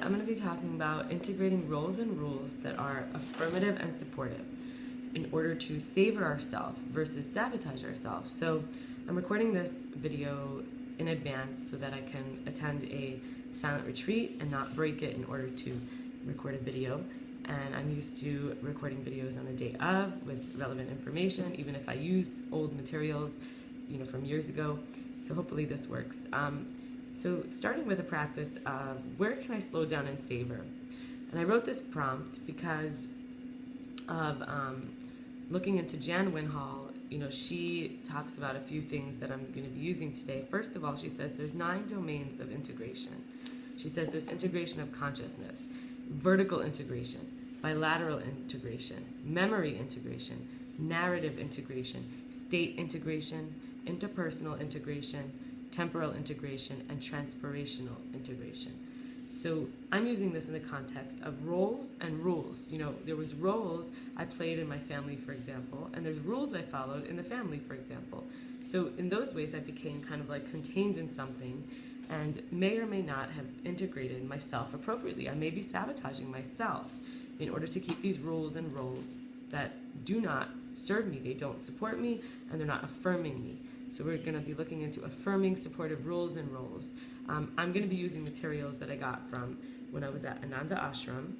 I'm going to be talking about integrating roles and rules that are affirmative and supportive in order to savor ourselves versus sabotage ourselves. So I'm recording this video in advance so that I can attend a silent retreat and not break it in order to record a video. And I'm used to recording videos on the day of with relevant information, even if I use old materials, from years ago. So hopefully this works. So starting with a practice of where can I slow down and savor? And I wrote this prompt because of looking into Jan Winhall. She talks about a few things that I'm going to be using today. First of all, she says there's 9 domains of integration. She says there's integration of consciousness, vertical integration, bilateral integration, memory integration, narrative integration, state integration, interpersonal integration, temporal integration, and transpirational integration. So I'm using this in the context of roles and rules. There was roles I played in my family, for example, and there's rules I followed in the family, for example. So in those ways, I became kind of like contained in something and may or may not have integrated myself appropriately. I may be sabotaging myself in order to keep these rules and roles that do not serve me. They don't support me, and they're not affirming me. So we're going to be looking into affirming supportive rules and roles. I'm going to be using materials that I got from when I was at Ananda Ashram.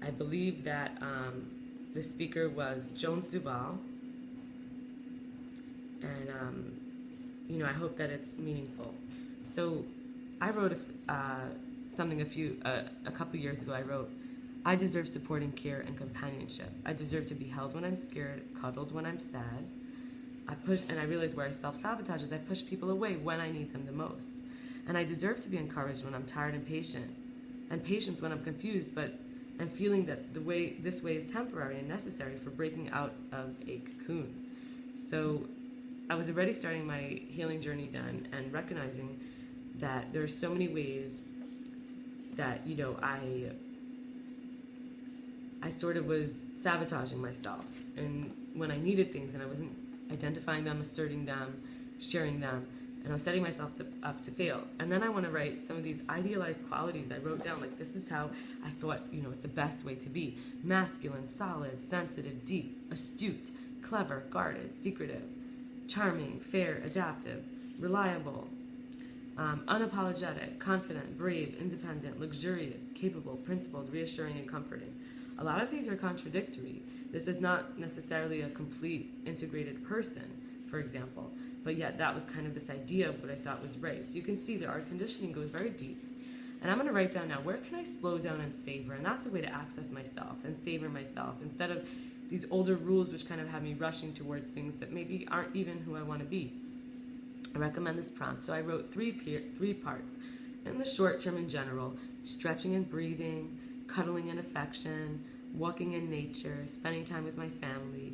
I believe that the speaker was Joan Subal. And, I hope that it's meaningful. So I wrote something a couple years ago. I wrote, I deserve support and care and companionship. I deserve to be held when I'm scared, cuddled when I'm sad. I realize where I self-sabotage is I push people away when I need them the most. And I deserve to be encouraged when I'm tired and patience when I'm confused, and feeling that this way is temporary and necessary for breaking out of a cocoon. So I was already starting my healing journey then and recognizing that there are so many ways that, I sort of was sabotaging myself. And when I needed things and I wasn't identifying them, asserting them, sharing them, and I was setting myself up to fail. And then I want to write some of these idealized qualities I wrote down, like this is how I thought, it's the best way to be. Masculine, solid, sensitive, deep, astute, clever, guarded, secretive, charming, fair, adaptive, reliable, unapologetic, confident, brave, independent, luxurious, capable, principled, reassuring, and comforting. A lot of these are contradictory. This is not necessarily a complete integrated person, for example, but yet that was kind of this idea of what I thought was right. So you can see that our conditioning goes very deep. And I'm going to write down now, where can I slow down and savor? And that's a way to access myself and savor myself instead of these older rules which kind of have me rushing towards things that maybe aren't even who I want to be. I recommend this prompt. So I wrote three parts. In the short term in general, stretching and breathing, cuddling and affection, walking in nature, spending time with my family,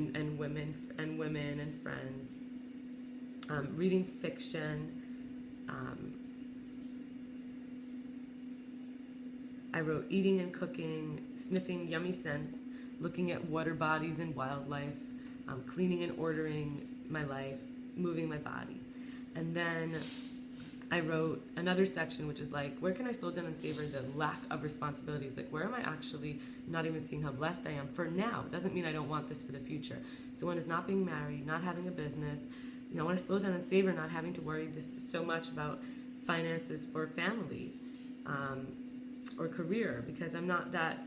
and women and friends, reading fiction. I wrote eating and cooking, sniffing yummy scents, looking at water bodies and wildlife, cleaning and ordering my life, moving my body. And then I wrote another section which is like, where can I slow down and savor the lack of responsibilities? Like, where am I actually not even seeing how blessed I am for now? It doesn't mean I don't want this for the future. So when it's not being married, not having a business, I want to slow down and savor not having to worry so much about finances for family or career, because I'm not that,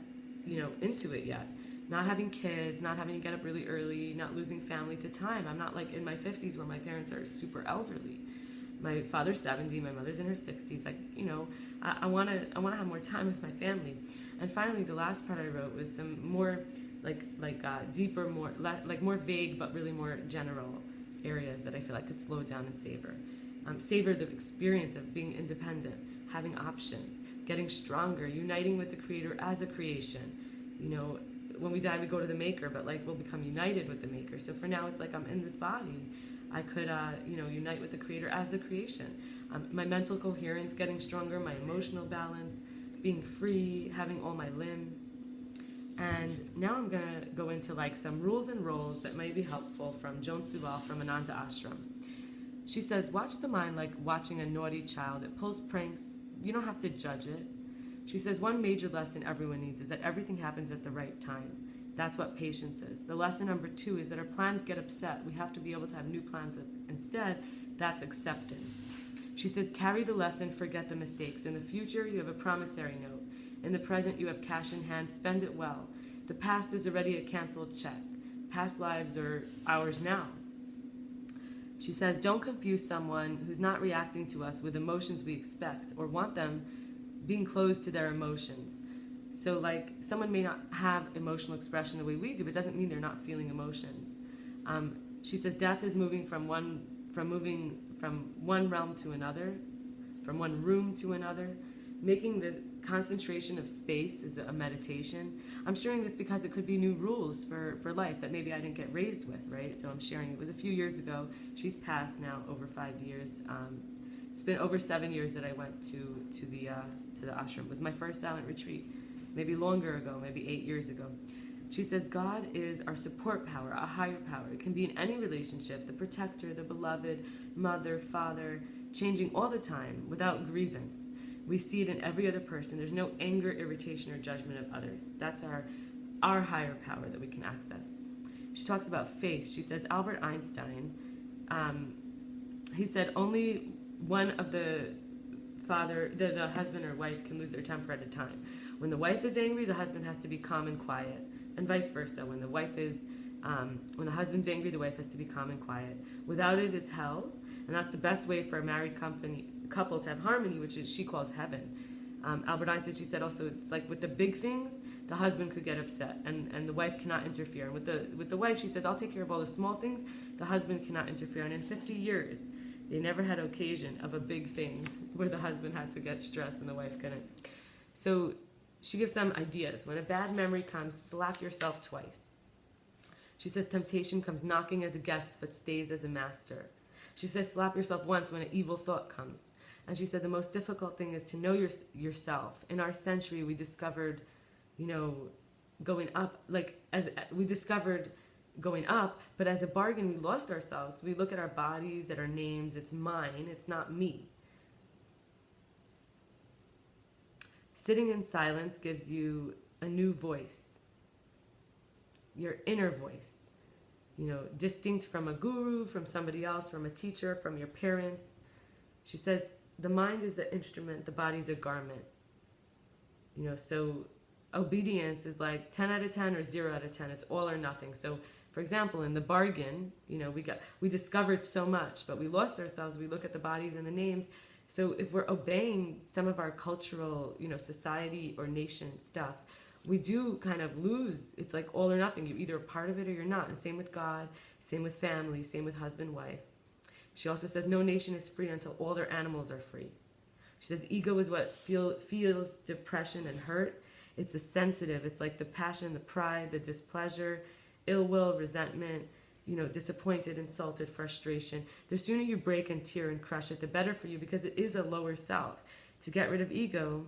into it yet. Not having kids, not having to get up really early, not losing family to time. I'm not like in my 50s where my parents are super elderly. My father's 70, my mother's in her 60s. I want to have more time with my family. And finally, the last part I wrote was some more deeper, more vague, but really more general areas that I feel I could slow down and savor. Savor the experience of being independent, having options, getting stronger, uniting with the Creator as a creation. When we die, we go to the Maker, but we'll become united with the Maker. So for now, it's like I'm in this body. I could, unite with the Creator as the creation. My mental coherence getting stronger, my emotional balance, being free, having all my limbs. And now I'm going to go into some rules and roles that might be helpful from Joan Subal from Ananda Ashram. She says, watch the mind like watching a naughty child. It pulls pranks, you don't have to judge it. She says one major lesson everyone needs is that everything happens at the right time. That's what patience is. The lesson number 2 is that our plans get upset. We have to be able to have new plans instead. That's acceptance. She says, carry the lesson, forget the mistakes. In the future, you have a promissory note. In the present, you have cash in hand. Spend it well. The past is already a canceled check. Past lives are ours now. She says, don't confuse someone who's not reacting to us with emotions we expect or want them being closed to their emotions. So like someone may not have emotional expression the way we do, but it doesn't mean they're not feeling emotions. She says death is moving from one realm to another, from one room to another. Making the concentration of space is a meditation. I'm sharing this because it could be new rules for life that maybe I didn't get raised with, right? So I'm sharing. It was a few years ago. She's passed now, over 5 years. It's been over 7 years that I went to the ashram. It was my first silent retreat, maybe longer ago, maybe 8 years ago. She says God is our support power, a higher power. It can be in any relationship, the protector, the beloved, mother, father, changing all the time without grievance. We see it in every other person. There's no anger, irritation, or judgment of others. That's our higher power that we can access. She talks about faith. She says Albert Einstein, he said only one of the husband or wife can lose their temper at a time. When the wife is angry, the husband has to be calm and quiet, and vice versa. When the husband's angry, the wife has to be calm and quiet. Without it is hell, and that's the best way for a married couple to have harmony, which she calls heaven. Albert Einstein, she said also, it's like with the big things, the husband could get upset, and the wife cannot interfere. And with the wife, she says, I'll take care of all the small things. The husband cannot interfere. And in 50 years, they never had occasion of a big thing where the husband had to get stressed and the wife couldn't. So she gives some ideas. When a bad memory comes, slap yourself twice. She says temptation comes knocking as a guest but stays as a master. She says slap yourself once when an evil thought comes. And she said the most difficult thing is to know yourself. In our century, we discovered, going up, going up, but as a bargain, we lost ourselves. We look at our bodies, at our names. It's mine. It's not me. Sitting in silence gives you a new voice, your inner voice, distinct from a guru, from somebody else, from a teacher, from your parents. She says the mind is the instrument, the body's a garment. So obedience is like 10 out of 10 or 0 out of 10. It's all or nothing. So for example, in the bargain, we discovered so much, but we lost ourselves. We look at the bodies and the names. So if we're obeying some of our cultural, society or nation stuff, we do kind of lose. It's like all or nothing. You're either a part of it or you're not. And same with God, same with family, same with husband, wife. She also says no nation is free until all their animals are free. She says ego is what feels depression and hurt. It's the sensitive. It's like the passion, the pride, the displeasure, ill will, resentment, disappointed, insulted, frustration. The sooner you break and tear and crush it, the better for you, because it is a lower self. To get rid of ego,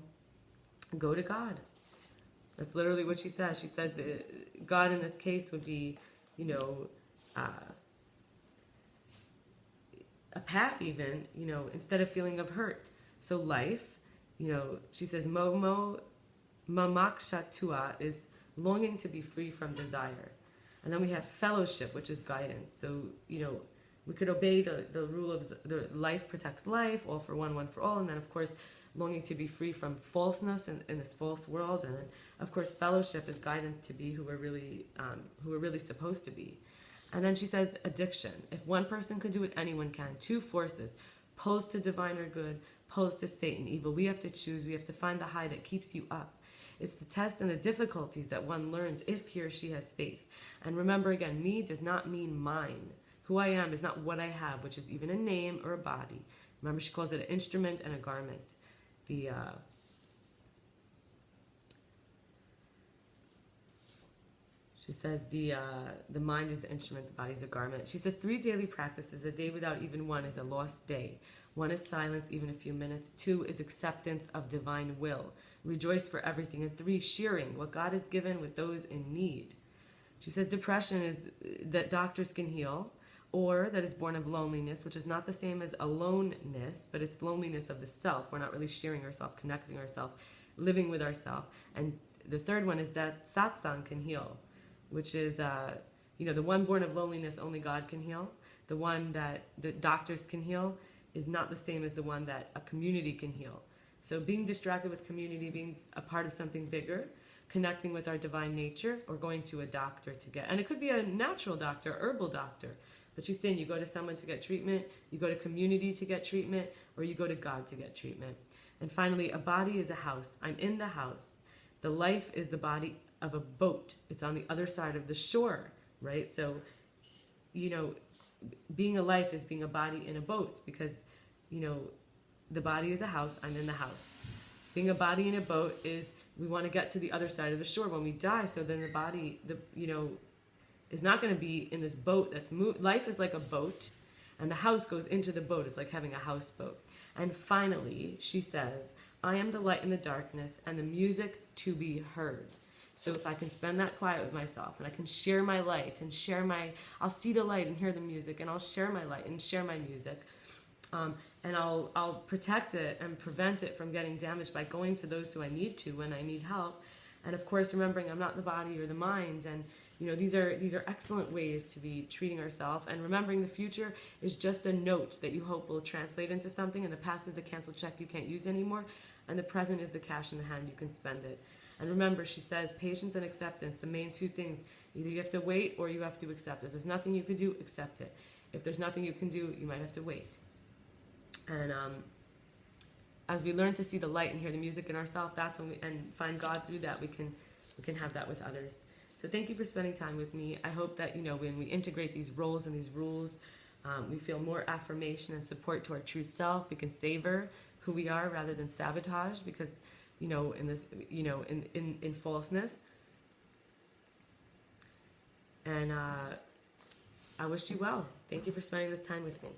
go to God. That's literally what she says. She says that God in this case would be, a path even, instead of feeling of hurt. So life, she says, Momo Mamakshatua is longing to be free from desire. And then we have fellowship, which is guidance. So, we could obey the rule of the life protects life, all for one for all. And then, of course, longing to be free from falseness in this false world. And then, of course, fellowship is guidance to be who we're really supposed to be. And then she says addiction. If one person could do it, anyone can. Two forces, pulls to divine or good, pulls to Satan, evil. We have to choose. We have to find the high that keeps you up. It's the test and the difficulties that one learns if he or she has faith. And remember again, me does not mean mine. Who I am is not what I have, which is even a name or a body. Remember, she calls it an instrument and a garment. She says the mind is the instrument, the body is a garment. She says 3 daily practices. A day without even one is a lost day. 1 is silence, even a few minutes. 2 is acceptance of divine will. Rejoice for everything. And 3, sharing what God has given with those in need. She says depression is that doctors can heal, or that is born of loneliness, which is not the same as aloneness, but it's loneliness of the self. We're not really sharing ourselves, connecting ourselves, living with ourselves. And the third one is that satsang can heal, which is, the one born of loneliness only God can heal. The one that the doctors can heal is not the same as the one that a community can heal. So being distracted with community, being a part of something bigger, connecting with our divine nature, or going to a doctor to get, and it could be a natural doctor, herbal doctor, but she's saying you go to someone to get treatment, you go to community to get treatment, or you go to God to get treatment. And finally, a body is a house. I'm in the house. The life is the body of a boat. It's on the other side of the shore, right? So, being a life is being a body in a boat, because, the body is a house, I'm in the house. Being a body in a boat is we want to get to the other side of the shore when we die, so then the body, is not going to be in this boat that's life is like a boat, and the house goes into the boat. It's like having a houseboat. And finally, she says, I am the light in the darkness and the music to be heard. So if I can spend that quiet with myself, and I can share my light and I'll see the light and hear the music, and I'll share my light and share my music. And I'll protect it and prevent it from getting damaged by going to those who I need to when I need help. And of course, remembering I'm not the body or the mind. And, these are excellent ways to be treating ourselves. And remembering the future is just a note that you hope will translate into something. And the past is a canceled check you can't use anymore. And the present is the cash in the hand, you can spend it. And remember, she says, patience and acceptance, the main two things. Either you have to wait or you have to accept. If there's nothing you can do, accept it. If there's nothing you can do, you might have to wait. And as we learn to see the light and hear the music in ourselves, that's when and find God through that, we can have that with others. So thank you for spending time with me. I hope that, when we integrate these roles and these rules, we feel more affirmation and support to our true self. We can savor who we are rather than sabotage, because, in this, in falseness. And I wish you well. Thank you for spending this time with me.